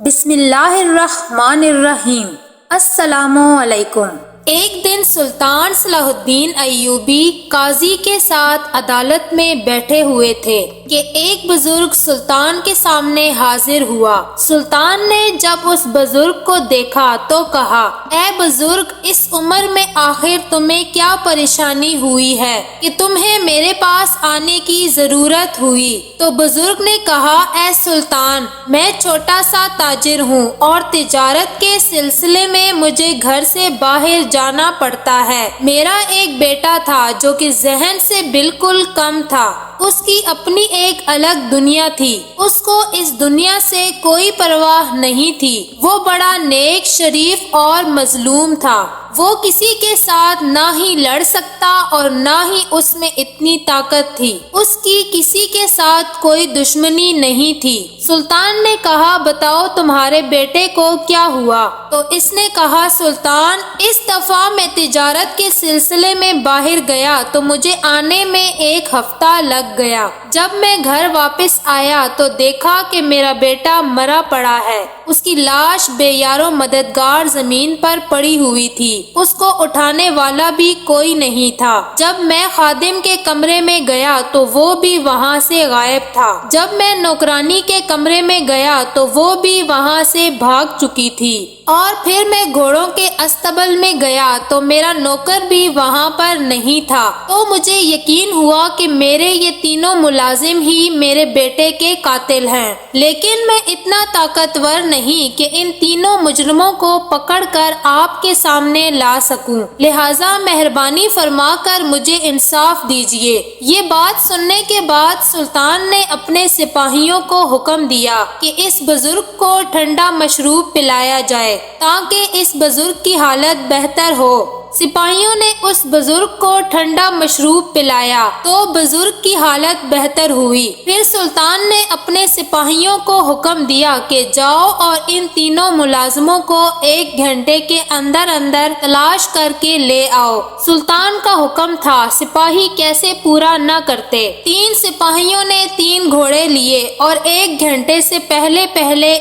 بسم اللہ الرحمن الرحیم۔ السلام علیکم۔ ایک دن سلطان صلاح الدین ایوبی قاضی کے ساتھ عدالت میں بیٹھے ہوئے تھے کہ ایک بزرگ سلطان کے سامنے حاضر ہوا۔ سلطان نے جب اس بزرگ کو دیکھا تو کہا، اے بزرگ، اس عمر میں آخر تمہیں کیا پریشانی ہوئی ہے کہ تمہیں میرے پاس آنے کی ضرورت ہوئی؟ تو بزرگ نے کہا، اے سلطان، میں چھوٹا سا تاجر ہوں اور تجارت کے سلسلے میں مجھے گھر سے باہر جانا پڑتا ہے۔ میرا ایک بیٹا تھا جو کہ ذہن سے بالکل کم تھا، اس کی اپنی ایک الگ دنیا تھی، اس کو اس دنیا سے کوئی پرواہ نہیں تھی۔ وہ بڑا نیک، شریف اور مظلوم تھا۔ وہ کسی کے ساتھ نہ ہی لڑ سکتا اور نہ ہی اس میں اتنی طاقت تھی۔ اس کی کسی کے ساتھ کوئی دشمنی نہیں تھی۔ سلطان نے کہا، بتاؤ تمہارے بیٹے کو کیا ہوا؟ تو اس نے کہا، سلطان، اس دفعہ میں تجارت کے سلسلے میں باہر گیا تو مجھے آنے میں 1 ہفتہ لگ گیا۔ جب میں گھر واپس آیا تو دیکھا کہ میرا بیٹا مرا پڑا ہے۔ اس کی لاش بے یار و مددگار زمین پر پڑی ہوئی تھی۔ اس کو اٹھانے والا بھی کوئی نہیں تھا۔ جب میں خادم کے کمرے میں گیا تو وہ بھی وہاں سے غائب تھا۔ جب میں نوکرانی کے کمرے میں گیا تو وہ بھی وہاں سے بھاگ چکی تھی۔ اور پھر میں گھوڑوں کے استبل میں گیا تو میرا نوکر بھی وہاں پر نہیں تھا۔ تو مجھے یقین ہوا کہ میرے یہ تینوں ملازم ہی میرے بیٹے کے قاتل ہیں، لیکن میں اتنا طاقتور نہیں کہ ان تینوں مجرموں کو پکڑ کر آپ کے سامنے لا سکوں، لہٰذا مہربانی فرما کر مجھے انصاف دیجیے۔ یہ بات سننے کے بعد سلطان نے اپنے سپاہیوں کو حکم دیا کہ اس بزرگ کو ٹھنڈا مشروب پلایا جائے تاکہ اس بزرگ کی حالت بہتر ہو۔ سپاہیوں نے اس بزرگ کو ٹھنڈا مشروب پلایا تو بزرگ کی حالت بہتر ہوئی۔ پھر سلطان نے اپنے سپاہیوں کو حکم دیا کہ جاؤ اور ان تینوں ملازموں کو 1 گھنٹے کے اندر اندر تلاش کر کے لے آؤ۔ سلطان کا حکم تھا، سپاہی کیسے پورا نہ کرتے۔ 3 سپاہیوں نے 3 گھوڑے لیے اور 1 گھنٹے سے پہلے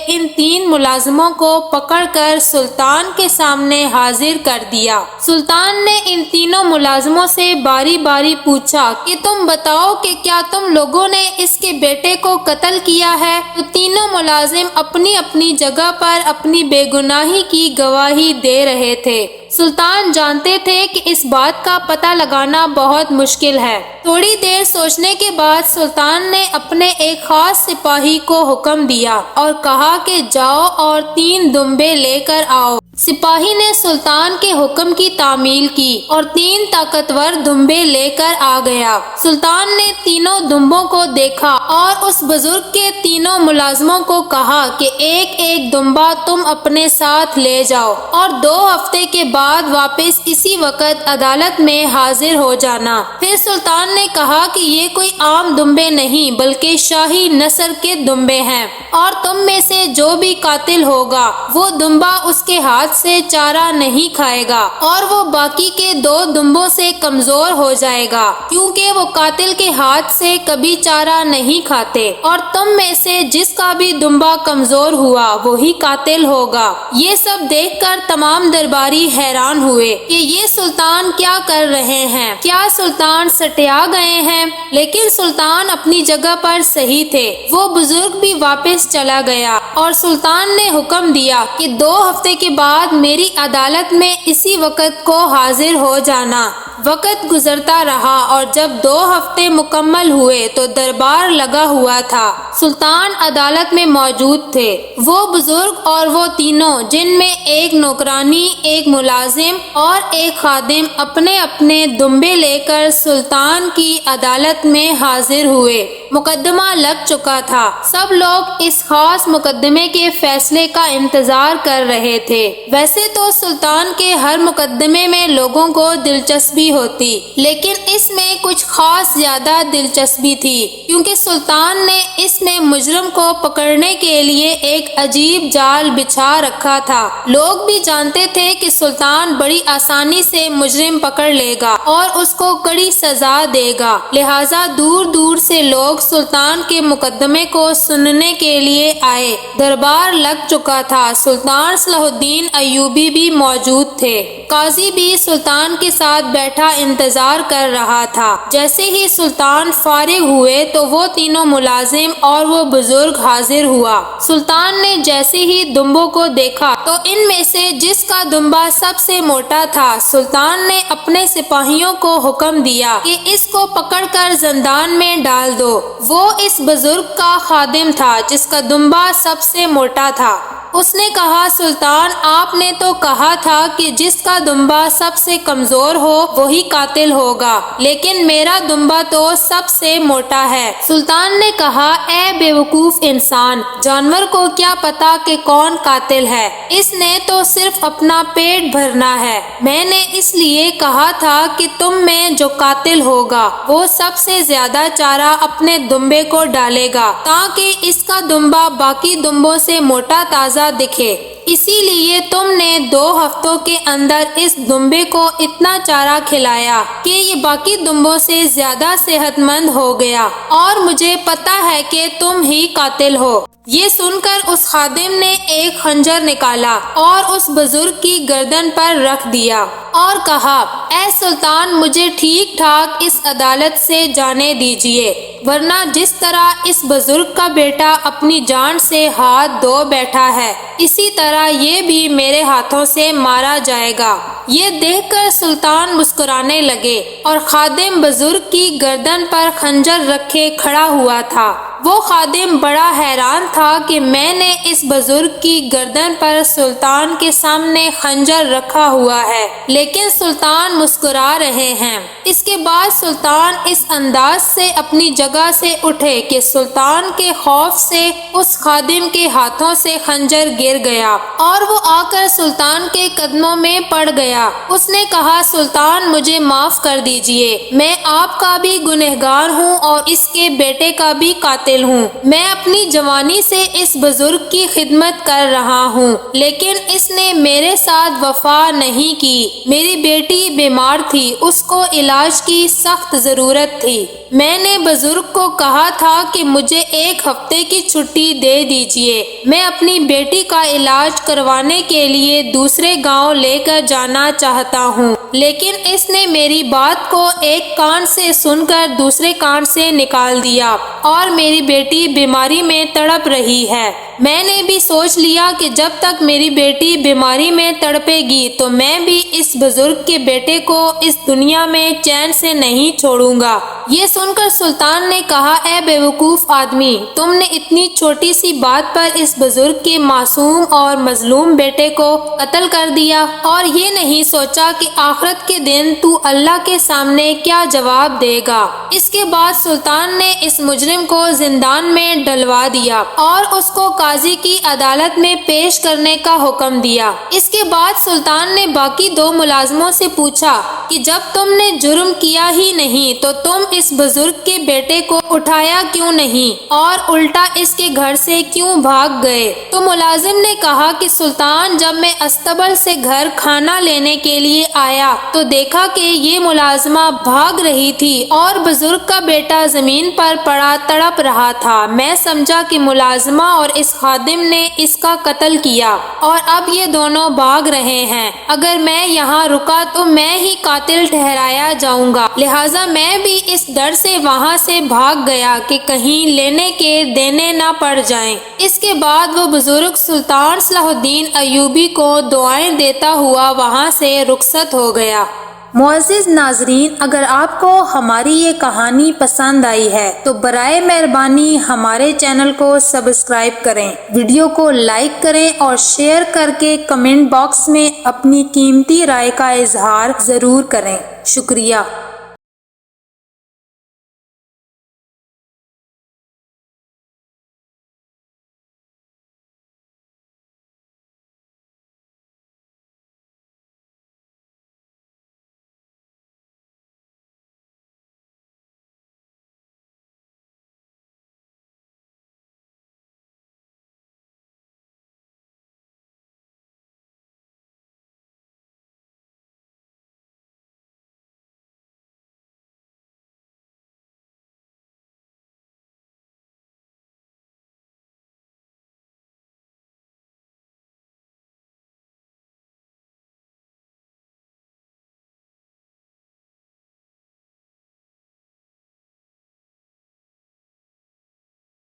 ان 3 ملازموں کو پکڑ کر سلطان کے سامنے حاضر کر دیا۔ سلطان نے ان تینوں ملازموں سے باری باری پوچھا کہ تم بتاؤ کہ کیا تم لوگوں نے اس کے بیٹے کو قتل کیا ہے؟ تو تینوں ملازم اپنی اپنی جگہ پر اپنی بے گناہی کی گواہی دے رہے تھے۔ سلطان جانتے تھے کہ اس بات کا پتہ لگانا بہت مشکل ہے۔ تھوڑی دیر سوچنے کے بعد سلطان نے اپنے ایک خاص سپاہی کو حکم دیا اور کہا کہ جاؤ اور 3 دمبے لے کر آؤ۔ سپاہی نے سلطان کے حکم کی تعمیل کی اور 3 طاقتور دمبے لے کر آ گیا۔ سلطان نے تینوں دمبوں کو دیکھا اور اس بزرگ کے تینوں ملازموں کو کہا کہ ایک ایک دمبا تم اپنے ساتھ لے جاؤ اور 2 ہفتے کے بعد واپس اسی وقت عدالت میں حاضر ہو جانا۔ پھر سلطان نے کہا کہ یہ کوئی عام دمبے نہیں بلکہ شاہی نسل کے دمبے ہیں، اور تم میں سے جو بھی قاتل ہوگا وہ دمبا اس کے ہاتھ سے چارہ نہیں کھائے گا اور وہ باقی کے 2 دمبوں سے کمزور ہو جائے گا، کیونکہ وہ قاتل کے ہاتھ سے کبھی چارہ نہیں کھاتے، اور تم میں سے جس کا بھی دمبا کمزور ہوا وہی قاتل ہوگا۔ یہ سب دیکھ کر تمام درباری حیران ہوئے کہ یہ سلطان کیا کر رہے ہیں، کیا سلطان سٹیا گئے ہیں؟ لیکن سلطان اپنی جگہ پر صحیح تھے۔ وہ بزرگ بھی واپس چلا گیا اور سلطان نے حکم دیا کہ 2 ہفتے کے بعد میری عدالت میں اسی وقت کو حاضر ہو جانا۔ وقت گزرتا رہا اور جب 2 ہفتے مکمل ہوئے تو دربار لگا ہوا تھا۔ سلطان عدالت میں موجود تھے۔ وہ بزرگ اور وہ تینوں، جن میں ایک نوکرانی، ایک ملازم اور ایک خادم، اپنے اپنے دمبے لے کر سلطان کی عدالت میں حاضر ہوئے۔ مقدمہ لگ چکا تھا۔ سب لوگ اس خاص مقدمے کے فیصلے کا انتظار کر رہے تھے۔ ویسے تو سلطان کے ہر مقدمے میں لوگوں کو دلچسپی دلچسپی ہوتی، لیکن اس میں کچھ خاص زیادہ دلچسپی تھی کیونکہ سلطان نے اس میں مجرم کو پکڑنے کے لیے ایک عجیب جال بچھا رکھا تھا۔ لوگ بھی جانتے تھے کہ سلطان بڑی آسانی سے مجرم پکڑ لے گا اور اس کو کڑی سزا دے گا، لہٰذا دور دور سے لوگ سلطان کے مقدمے کو سننے کے لیے آئے۔ دربار لگ چکا تھا، سلطان صلاح الدین ایوبی بھی موجود تھے۔ قاضی بھی سلطان کے ساتھ بیٹھا انتظار کر رہا تھا۔ جیسے ہی سلطان فارغ ہوئے تو وہ تینوں ملازم اور وہ بزرگ حاضر ہوا۔ سلطان نے جیسے ہی دمبوں کو دیکھا تو ان میں سے جس کا دمبا سب سے موٹا تھا، سلطان نے اپنے سپاہیوں کو حکم دیا کہ اس کو پکڑ کر زندان میں ڈال دو۔ وہ اس بزرگ کا خادم تھا جس کا دمبا سب سے موٹا تھا۔ اس نے کہا، سلطان آپ نے تو کہا تھا کہ جس کا دمبا سب سے کمزور ہو وہی قاتل ہوگا، لیکن میرا دمبا تو سب سے موٹا ہے۔ سلطان نے کہا، اے بیوقوف انسان، جانور کو کیا پتا کہ کون قاتل ہے، اس نے تو صرف اپنا پیٹ بھرنا ہے۔ میں نے اس لیے کہا تھا کہ تم میں جو قاتل ہوگا وہ سب سے زیادہ چارہ اپنے دمبے کو ڈالے گا تاکہ اس کا دمبا باقی دمبوں سے موٹا تازہ دکھے۔ اسی لیے تم نے 2 ہفتوں کے اندر اس دمبے کو اتنا چارہ کھلایا کہ یہ باقی دمبوں سے زیادہ صحت مند ہو گیا، اور مجھے پتا ہے کہ تم ہی قاتل ہو۔ یہ سن کر اس خادم نے ایک خنجر نکالا اور اس بزرگ کی گردن پر رکھ دیا اور کہا، اے سلطان، مجھے ٹھیک ٹھاک اس عدالت سے جانے دیجیے، ورنہ جس طرح اس بزرگ کا بیٹا اپنی جان سے ہاتھ دھو بیٹھا ہے، اسی طرح یہ بھی میرے ہاتھوں سے مارا جائے گا۔ یہ دیکھ کر سلطان مسکرانے لگے اور خادم بزرگ کی گردن پر خنجر رکھے کھڑا ہوا تھا۔ وہ خادم بڑا حیران تھا کہ میں نے اس بزرگ کی گردن پر سلطان کے سامنے خنجر رکھا ہوا ہے، لیکن سلطان مسکرا رہے ہیں۔ اس کے بعد سلطان اس انداز سے اپنی جگہ سے اٹھے کہ سلطان کے خوف سے اس خادم کے ہاتھوں سے خنجر گر گیا اور وہ آ کر سلطان کے قدموں میں پڑ گیا۔ اس نے کہا، سلطان مجھے معاف کر دیجیے، میں آپ کا بھی گنہگار ہوں اور اس کے بیٹے کا بھی قاتل ہوں۔ میں اپنی جوانی سے اس بزرگ کی خدمت کر رہا ہوں، لیکن اس نے میرے ساتھ وفا نہیں کی۔ میری بیٹی بیمار تھی، اس کو علاج کی سخت ضرورت تھی۔ میں نے بزرگ کو کہا تھا کہ مجھے 1 ہفتے کی چھٹی دے دیجیے، میں اپنی بیٹی کا علاج کروانے کے لیے دوسرے گاؤں لے کر جانا چاہتا ہوں، لیکن اس نے میری بات کو ایک کان سے سن کر دوسرے کان سے نکال دیا اور میری بیٹی بیماری میں تڑپ رہی ہے۔ میں نے بھی سوچ لیا کہ جب تک میری بیٹی بیماری میں تڑپے گی تو میں بھی اس بزرگ کے بیٹے کو اس دنیا میں چین سے نہیں چھوڑوں گا۔ یہ سن کر سلطان نے کہا، اے بیوقوف آدمی، تم نے اتنی چھوٹی سی بات پر اس بزرگ کے معصوم اور مظلوم بیٹے کو قتل کر دیا اور یہ نہیں سوچا کہ آخرت کے دن تو اللہ کے سامنے کیا جواب دے گا۔ اس کے بعد سلطان نے اس مجرم کو زندان میں ڈلوا دیا اور اس کو قاضی کی عدالت میں پیش کرنے کا حکم دیا۔ اس کے بعد سلطان نے باقی 2 ملازموں سے پوچھا کہ جب تم نے جرم کیا ہی نہیں تو تم اس بزرگ کے بیٹے کو اٹھایا کیوں نہیں اور الٹا اس کے گھر سے کیوں بھاگ گئے؟ تو ملازم نے کہا کہ سلطان، جب میں استبل سے گھر کھانا لینے کے لیے آیا تو دیکھا کہ یہ ملازمہ بھاگ رہی تھی اور بزرگ کا بیٹا زمین پر پڑا تڑپ رہا تھا۔ میں سمجھا کہ ملازمہ اور اس خادم نے اس کا قتل کیا اور اب یہ دونوں بھاگ رہے ہیں۔ اگر میں یہاں رکا تو میں ہی قاتل ٹھہرایا جاؤں گا، لہٰذا میں بھی اس ڈر سے وہاں سے بھاگ گیا کہ کہیں لینے کے دینے نہ پڑ جائیں۔ اس کے بعد وہ بزرگ سلطان صلاح الدین ایوبی کو دعائیں دیتا ہوا وہاں سے رخصت ہو گیا۔ معزز ناظرین، اگر آپ کو ہماری یہ کہانی پسند آئی ہے تو برائے مہربانی ہمارے چینل کو سبسکرائب کریں، ویڈیو کو لائک کریں اور شیئر کر کے کمنٹ باکس میں اپنی قیمتی رائے کا اظہار ضرور کریں۔ شکریہ۔